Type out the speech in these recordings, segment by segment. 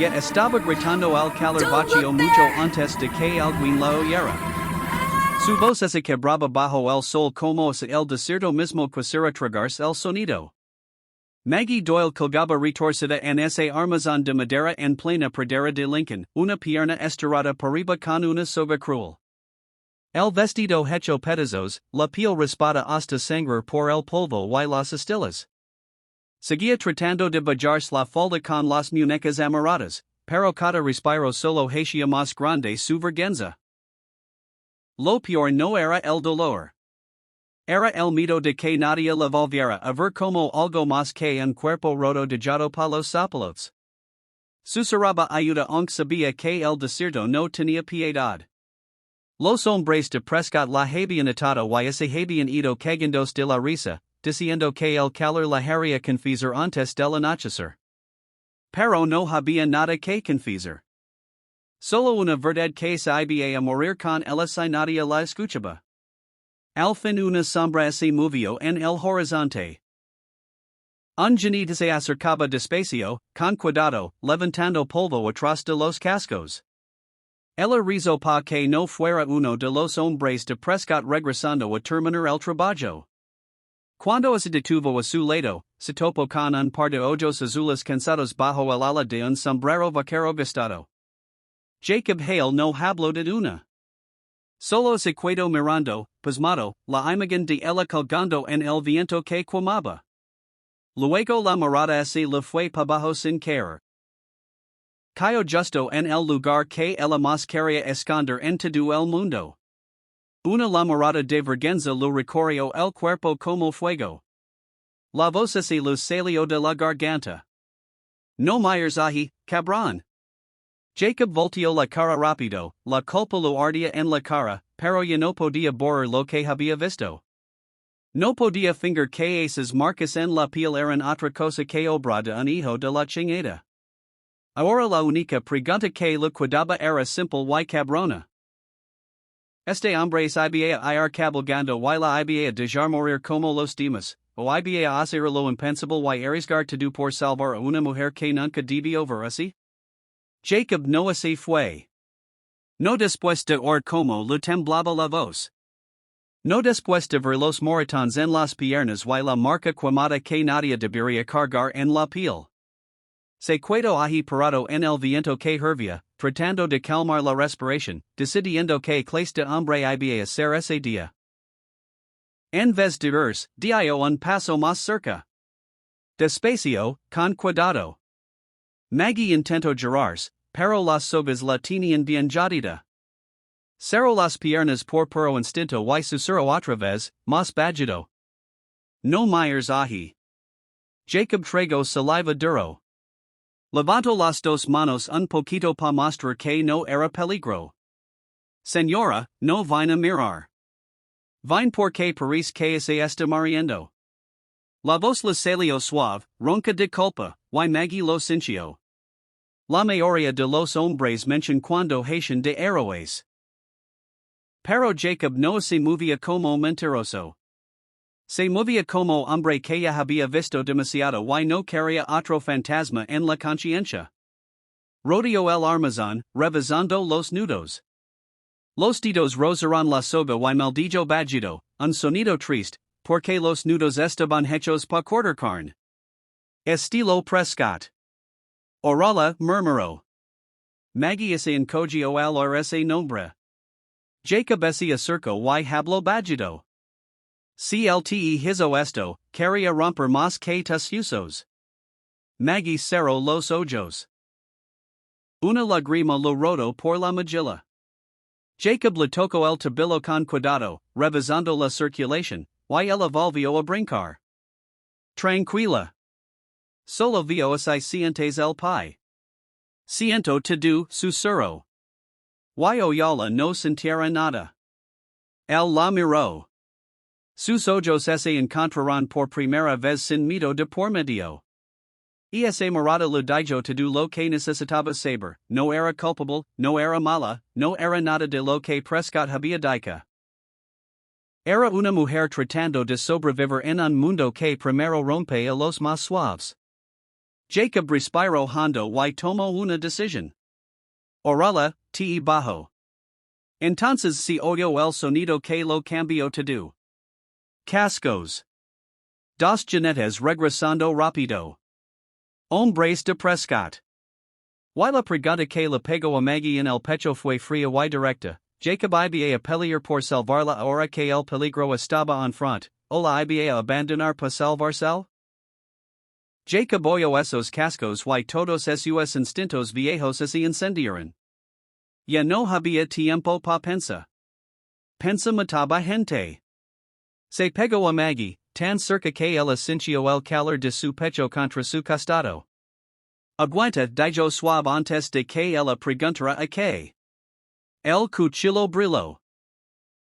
Yet estaba gritando al caler vacío mucho antes de que alguien la oyera. Su voz se quebraba bajo el sol como si el desierto mismo quisiera tragarse el sonido. Maggie Doyle colgaba retorcida en ese armazón de madera en plena pradera de Lincoln, una pierna estirada por arriba con una soga cruel. El vestido hecho pedazos, la piel raspada hasta sangrar por el polvo y las astillas. Seguía tratando de bajarse la falda con las muñecas amarradas, pero cada respiro solo hacía más grande su vergüenza. Lo peor no era el dolor. Era el miedo de que nadie la volviera a ver como algo más que un cuerpo roto dejado pa los zapatos. Susurraba ayuda aunque sabía que el desierto no tenía piedad. Los hombres de Prescott la habían atado y se habían ido cagándose de la risa, diciendo que el calor la haría confisar antes del anochecer. Pero no había nada que confisar. Solo una verdad que se iba a morir con ella si nadie la escuchaba. Al fin una sombra se movió en el horizonte. Un jinete se acercaba despacio, con cuidado, levantando polvo atrás de los cascos. Ella rezó pa que no fuera uno de los hombres de Prescott regresando a terminar el trabajo. Cuando se detuvo a su lado, se topó con un par de ojos azules cansados bajo el ala de un sombrero vaquero gastado. Jacob Hale no habló de una. Solo se quedó mirando, pasmado, la imagen de ella colgando en el viento que quemaba. Luego la mirada se le fue pa bajo sin querer. Cayó justo en el lugar que ella más quería esconder en todo el mundo. Una la mirada de vergüenza lo recorrió el cuerpo como fuego. La voz se le salió de la garganta. No mires ahí, cabrón. Jacob volteó la cara rápido, la culpa lo ardía en la cara, pero ya no podía borrar lo que había visto. No podía finger que esas marcas en la piel eran otra cosa que obra de un hijo de la chingada. Ahora la única pregunta que le quedaba era simple y cabrona. Este hombre se iba a ir cabalgando y la iba a dejar morir como los demás, o iba a hacer lo impensable y arriesgar todo por salvar a una mujer que nunca debió ver así? Jacob no así fue. No después de oír como le temblaba la voz. No después de ver los moretones en las piernas y la marca quemada que nadie debería cargar en la piel. Se quedó ahí parado en el viento que hervía, tratando de calmar la respiración, decidiendo que clase de hombre iba a ser ese día. En vez de irse, dio un paso más cerca. Despacio, con cuidado. Maggie intentó girarse, pero las sogas la tenían bien jodida. Cerró las piernas por puro instinto y susurró otra vez, más bajito. No mires ahí. Jacob tragó saliva duro. Levantó las dos manos un poquito pa mostrar que no era peligro. Señora, no vine a mirar. Vine porque parece que se está muriendo. La voz le salió suave, ronca de culpa, y Maggie lo sintió. La mayoría de los hombres mencionan cuando hacen de héroes. Pero Jacob no se movía como mentiroso. Se movía como hombre que ya había visto demasiado y no quería otro fantasma en la conciencia. Rodeó el armazón, revisando los nudos. Los dedos rozaron la soga y maldijo bajito, un sonido triste, porque los nudos estaban hechos pa cortar carne. Estilo Prescott. Orala murmuró. Maggie se encogió al oír ese nombre. Jacob se acercó y habló bajito. Clte hizo esto, quería romper más que tus usos. Maggie cerró los ojos. Una lágrima lo rodó por la mejilla. Jacob le tocó el tobillo con cuidado, revisando la circulación, y ella volvió a brincar. Tranquila. Solo vio si sientes el pie. Siento todo, susurró. Y oyala no sintiera nada. Él la miró. Sus ojos se encontraron por primera vez sin miedo de por medio. Esa mirada le dijo todo lo que necesitaba saber, no era culpable, no era mala, no era nada de lo que Prescott había dicho. Era una mujer tratando de sobrevivir en un mundo que primero rompe a los más suaves. Jacob respiro hondo y tomo una decisión. Orala, te bajo. Entonces si oyo el sonido que lo cambio todo. Cascos. Dos jinetes regresando rápido. Hombres de Prescott. Y la pregunta que le pegó a Maggie en el pecho fue fría y directa. Jacob iba a pelear por salvarla ahora que el peligro estaba en front, o la iba a abandonar para salvarse? Jacob oyó esos cascos y todos esos instintos viejos se incendiaron. Ya no había tiempo pa pensar. Pensa mataba gente. Se pegó a Maggie, tan cerca que ella sintió el calor de su pecho contra su costado. Aguanta dijo suave antes de que ella preguntara a qué. El cuchillo brilló.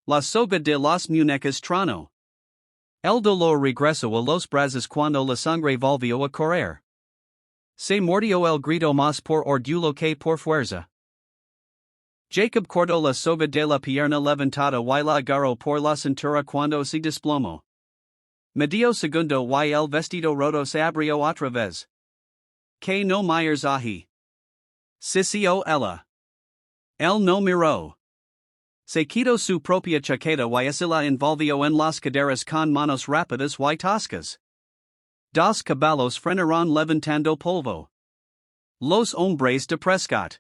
La soga de las muñecas tronó. El dolor regresó a los brazos cuando la sangre volvió a correr. Se mordió el grito más por orgullo que por fuerza. Jacob cortó la soga de la pierna levantada y la agarró por la cintura cuando se desplomó. Medio segundo y el vestido roto se abrió otra vez. Que no MIRES AHÍ. Sisió ella. Él no miró. Se quitó su propia chaqueta y se la envolvió en las caderas con manos rápidas y toscas. Dos caballos frenaron levantando polvo. Los hombres de Prescott.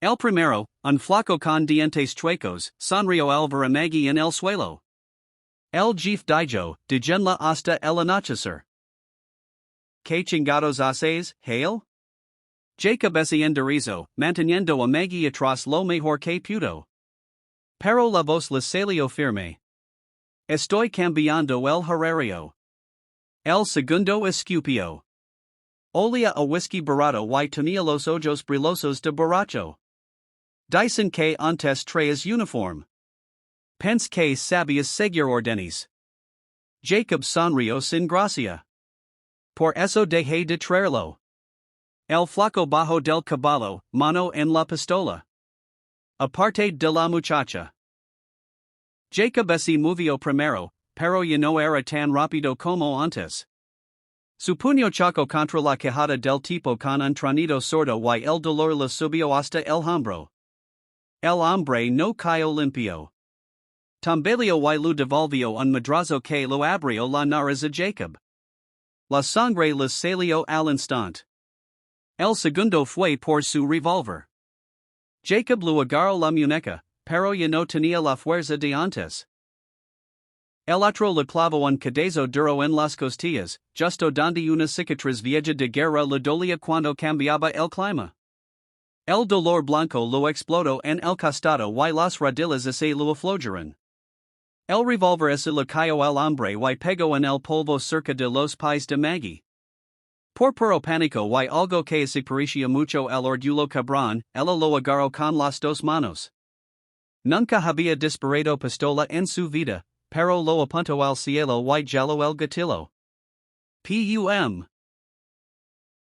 El primero, un flaco con dientes chuecos, sonrió al ver a Maggie en el suelo. El jefe dijo, déjenla hasta el anochecer. ¿Qué chingados haces, Hale? Jacob se enderezó, manteniendo a Maggie atrás lo mejor que pudo. Pero la voz le salió firme. Estoy cambiando el horario. El segundo escupió. Olía a whisky barato y tenía los ojos brillosos de borracho. Dicen que antes traes uniform. Pense que sabías seguir órdenes. Jacob sonrió sin gracia. Por eso dejé de traerlo. El flaco bajo del caballo, mano en la pistola. Aparte de la muchacha. Jacob se movió primero, pero ya no era tan rápido como antes. Su puño chocó contra la quijada del tipo con un tronido sordo y el dolor le subió hasta el hombro. El hombre no cayó limpio. Tambaleó y lo devolvió un madrazo que lo abrió la nariz a Jacob. La sangre le salió al instante. El segundo fue por su revólver. Jacob lo agarró la muñeca, pero ya no tenía la fuerza de antes. El otro le clavó un cadazo duro en las costillas, justo donde una cicatriz vieja de guerra le dolía cuando cambiaba el clima. El dolor blanco lo explotó en el costado y las rodillas se lo aflojaron. El revólver se le cayó al hombre y pegó en el polvo cerca de los pies de Maggie. Por puro pánico y algo que se parecía mucho al orgullo cabrón, ella lo agarró con las dos manos. Nunca había disparado pistola en su vida, pero lo apuntó al cielo y jaló el gatillo. Pum.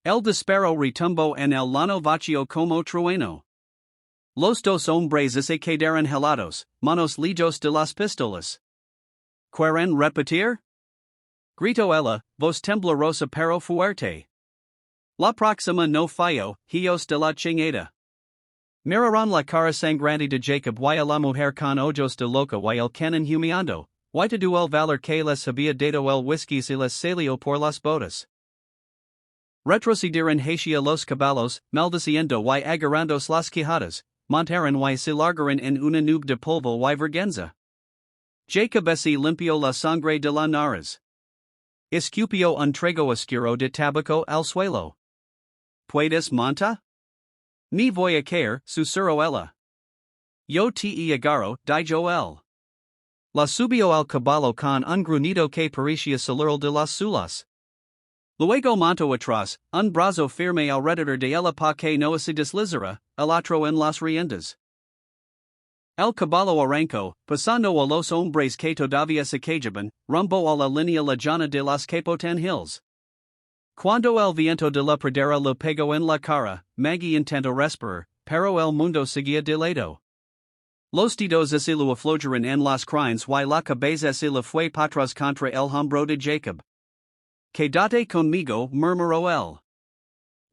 El disparo retumbó en el lano vacío como trueno. Los dos hombres se quedaron helados, manos lejos de las pistolas. ¿Quieren repetir? Gritó ella, voz temblorosa pero fuerte. La próxima no fallo, hijos de la chingada. Miraron la cara sangrante de Jacob y a la mujer con ojos de loca y el canon humeando, y todo el valor que les había dado el whisky se les salió por las botas. Retrocedieron hacia los caballos, maldiciendo y agarrándose las quijadas, montaron y se largaron en una nube de polvo y vergüenza. Jacob se limpió la sangre de la nariz. Escupió un trago oscuro de tabaco al suelo. ¿Puedes monta? Me voy a caer, susurró ella. Yo te agarro, dijo él. La subió al caballo con un gruñido que parecía salir de las sulas. Luego montó atrás, un brazo firme alrededor de ella pa que no se deslizara, el otro en las riendas. El caballo arrancó, pasando a los hombres que todavía se quejaban, rumbo a la línea llana de las Capotan Hills. Cuando el viento de la pradera le pegó en la cara, Maggie intentó respirar, pero el mundo seguía de lado. Los dedos se lo aflojaron en las crines y la cabeza se le fue patras contra el hombro de Jacob. Quédate conmigo, murmuró él.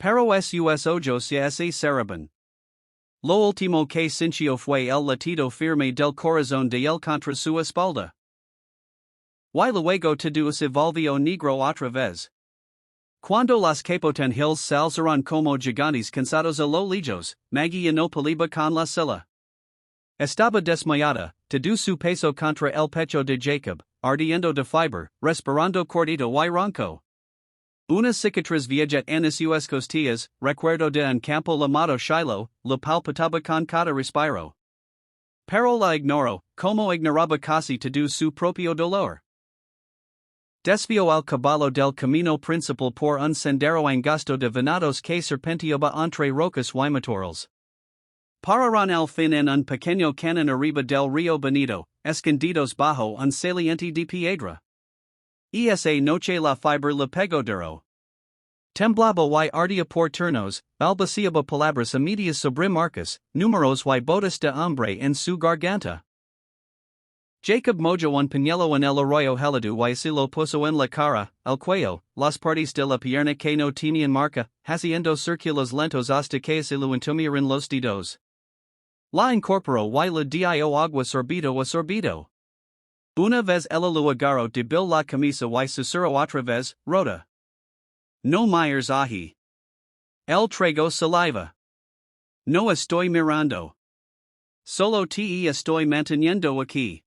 Pero sus ojos ya se cerraban. Lo último que sintió fue el latido firme del corazón de él contra su espalda. Y luego todo se volvió negro otra vez. Cuando los Capoten Hills salzaron como gigantes cansados a lo lejos, Maggie no podía con la silla. Estaba desmayada, todo su peso contra el pecho de Jacob, ardiendo de fiebre, respirando cortito y ronco. Una cicatriz vieja en sus costillas, recuerdo de un campo llamado Shiloh, la palpitaba con cada respiro. Pero la ignoró, como ignoraba casi todo su propio dolor. Desvió al caballo del camino principal por un sendero angosto de venados que serpenteaba entre rocas y matorrales. Pararon al fin en un pequeño cañón arriba del río Benito, escondidos bajo un saliente de piedra. Esa noche la fiebre le pegó duro. Temblaba y ardía por turnos, balbuceaba palabras a medias sobre marcas, números y botas de hambre en su garganta. Jacob mojó un pañuelo en el arroyo helado y se lo puso en la cara, el cuello, las partes de la pierna que no tenían marca, haciendo círculos lentos hasta que se lo entumieron los dedos. La incorporó y la dio agua sorbito a sorbito. Una vez ella lo agarró de bil la camisa y susurró otra vez, Rhoda. No mires ahí. El traigo saliva. No estoy mirando. Solo te estoy manteniendo aquí.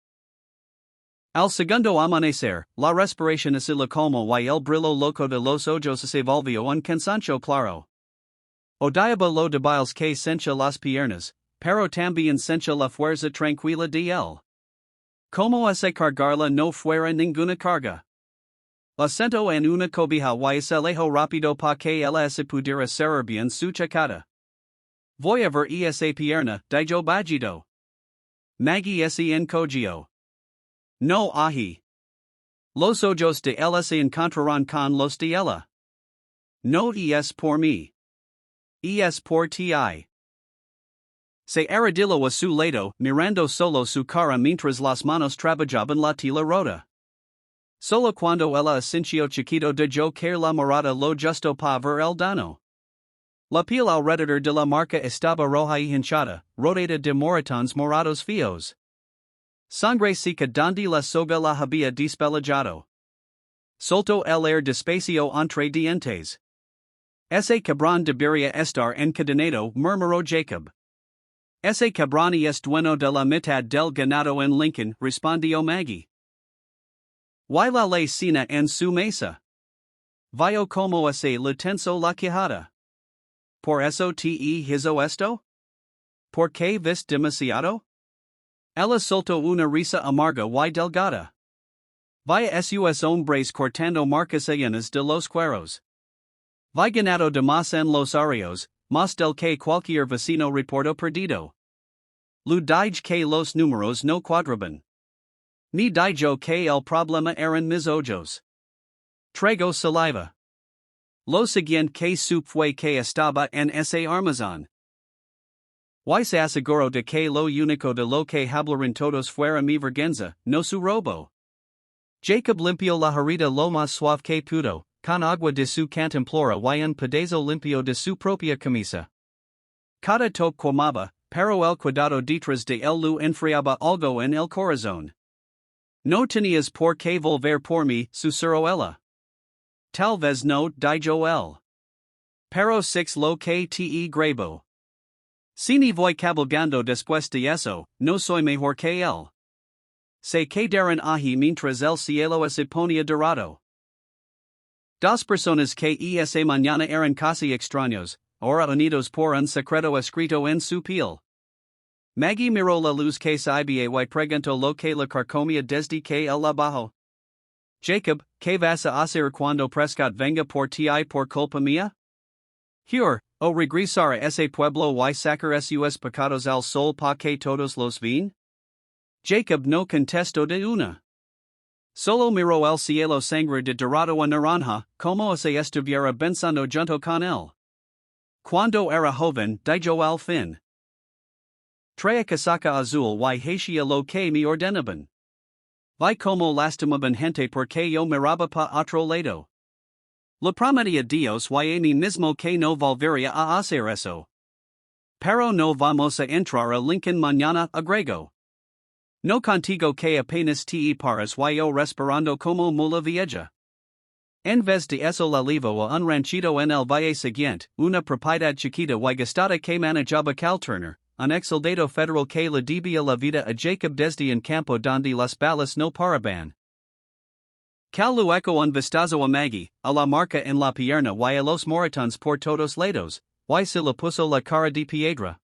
Al segundo amanecer, la respiración se le calmó y el brillo loco de los ojos se volvió un cansancio claro. Odiaba lo débiles que sentía las piernas, pero también sentía la fuerza tranquila de él. Como ese cargarla no fuera ninguna carga. La sentó en una cobija y se alejó rápido pa que ella se pudiera cerrar bien su chaqueta. Voy a ver esa pierna, dijo bajito. Maggie se encogió. No ahí. Los ojos de ella se encontraron con los de ella. No es por mí. Es por ti. Se arrodilló a su lado, mirando solo su cara mientras las manos trabajaban la tela rota. Solo cuando ella sintió chiquito dejó caer la mirada lo justo pa ver el daño. La piel alrededor de la marca estaba roja y hinchada, rodeada de moretones morados feos. Sangre seca donde la soga la había despelejado. Soltó el aire despacio entre dientes. Ese cabrón debería estar encadenado, murmuró Jacob. Ese cabrón es dueño de la mitad del ganado en Lincoln, respondió Maggie. Y la ley cena en su mesa. Vio como se le tensó la quijada. ¿Por eso te hizo esto? ¿Por qué vis demasiado? Ella soltó una risa amarga y delgada. Vaya sus hombres cortando marcas llenas de los cueros. Vi ganado de más en los arroyos, más del que cualquier vecino reportó perdido. Lu dije que los números no cuadraban. Ni dijo que el problema eran mis ojos. Traigo saliva. Lo siguiente que supe fue que estaba en ese armazón. Y se aseguró de que lo único de lo que hablaron todos fuera mi vergüenza, no su robo. Jacob limpió la herida lo más suave que pudo, con agua de su cantimplora y un pedazo limpio de su propia camisa. Cada toque quemaba, pero el cuidado detrás de él lo enfriaba algo en el corazón. No tenías por qué volver por mí, susurró ella. Tal vez no, dijo él. Pero six lo que te grabo. Si ni voy cabalgando después de eso, no soy mejor que él. Se quedaron ahí mientras el cielo se ponía dorado. Dos personas que esa mañana eran casi extraños, ahora unidos por un secreto escrito en su piel. Maggie miró la luz que salía y preguntó lo que la carcomía desde que él la bajó. Jacob, ¿qué vas a hacer cuando Prescott venga por ti y por culpa mía? Hur, o regresar a ese pueblo y sacar sus pecados al sol pa que todos los ven? Jacob no contestó de una. Solo miró el cielo sangre de dorado a naranja, como si estuviera pensando junto con él. Cuando era joven, dijo al fin. Trae casaca azul y hacía lo que me ordenaban. Vi como lastimaban gente porque yo miraba pa otro lado. Le prometí a Dios y a mí mismo que no volvería a hacer eso. Pero no vamos a entrar a Lincoln mañana, agrego. No contigo que apenas te paras y yo respirando como mula vieja. En vez de eso la llevo a un ranchito en el valle siguiente, una propiedad chiquita y gastada que manejaba Cal Turner, un exsoldado federal que le debía la vida a Jacob desde en campo donde las balas no paraban. Cal luego un vistazo a Maggie, a la marca en la pierna y a los moretones por todos lados, y se le puso la cara de piedra.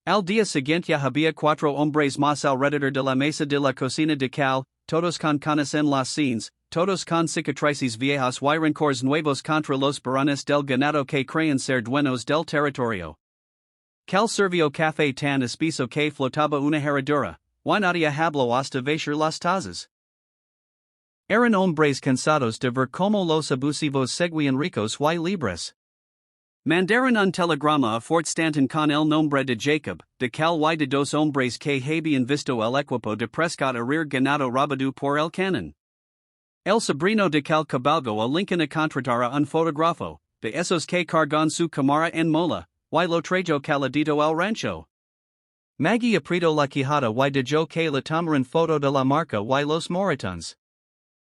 Al día siguiente había 4 hombres más alrededor de la mesa de la cocina de Cal, todos con canas en las sienes, todos con cicatrices viejas y rencores nuevos contra los barones del ganado que creen ser dueños del territorio. Cal sirvió café tan espeso que flotaba una herradura, y nadie habló hasta vaciar las tazas. Eran hombres cansados de ver como los abusivos seguían ricos y libres. Mandaron un telegrama a Fort Stanton con el nombre de Jacob, de Cal y de 2 hombres que habían visto el equipo de Prescott herir ganado robado por el canon. El sobrino de Cal cabalgó a Lincoln a contratar a un fotógrafo, de esos que cargan su cámara en mola, y lo trajo caladito al rancho. Maggie apretó la quijada y dijo que le tomaran foto de la marca y los moretones.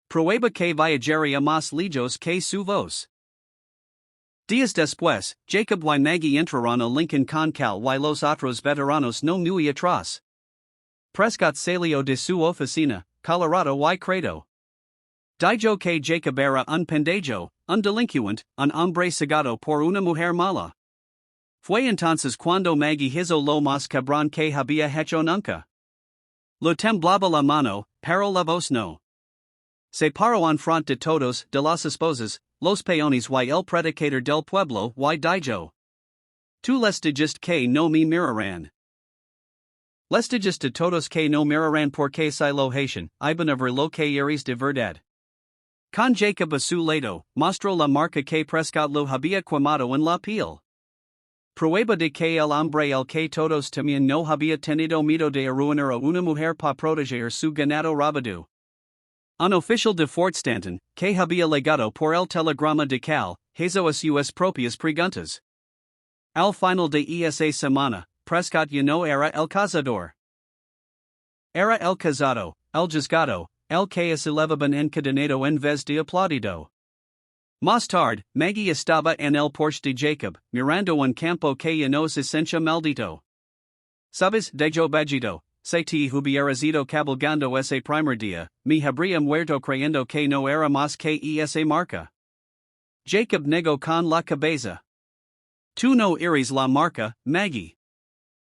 Prueba que viajaría más lejos que su voz. Días después, Jacob y Maggie entraron a Lincoln con Cal y los otros veteranos no muy atrás. Prescott salió de su oficina, Colorado y credo. Dijo que Jacob era un pendejo, un delincuente, un hombre cegado por una mujer mala. Fue entonces cuando Maggie hizo lo más cabrón que había hecho nunca. Lo temblaba la mano, pero la voz no. Se paró en front de todos, de las esposas, los peones y el predicador del pueblo y dijo. Tú les dijiste que no me mirarán. Les dijiste todos que no mirarán porque si lo hacen, iban a ver lo que eres de verdad. Con Jacob a su lado, mostró la marca que Prescott lo había quemado en la piel. Prueba de que el hombre al que todos temían no había tenido miedo de arruinar a una mujer para proteger su ganado robado. Un oficial de Fort Stanton, que había legado por el telegrama de Cal, hizo a sus propias preguntas. Al final de esa semana, Prescott ya no era el cazador. Era el casado, el juzgado, el que es elevaban encadenado en vez de aplaudido. Más tarde, Maggie estaba en el porche de Jacob, mirando un campo que ya no se sentía maldito. Sabes, dijo bajito, si te hubieras ido cabalgando ese primer día, me habría muerto creyendo que no era más que esa marca. Jacob negó con la cabeza. Tú no eres la marca, Maggie.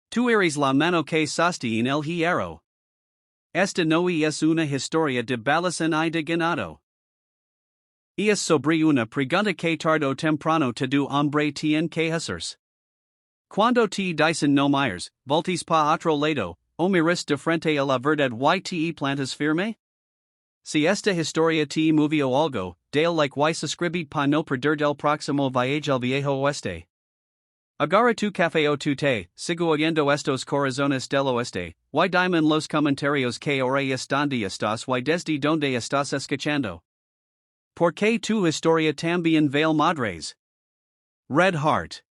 Tú eres la mano que sostiene el hierro. Esta no es una historia de balas y de ganado. Es sobre una pregunta que tarde o temprano todo hombre tiene que hacerse. Cuando te dicen no mires, voltes pa otro lado, o miras de frente a la verdad y te plantas firme? Si esta historia te movió algo, dale like y suscribid pa no perder el próximo viaje al viejo oeste. Agarra tu café o tu té, sigo oyendo estos corazones del oeste, y dime en los comentarios que hora es donde estás y desde donde estás escuchando. ¿Por qué tu historia también vale madres? Red Heart.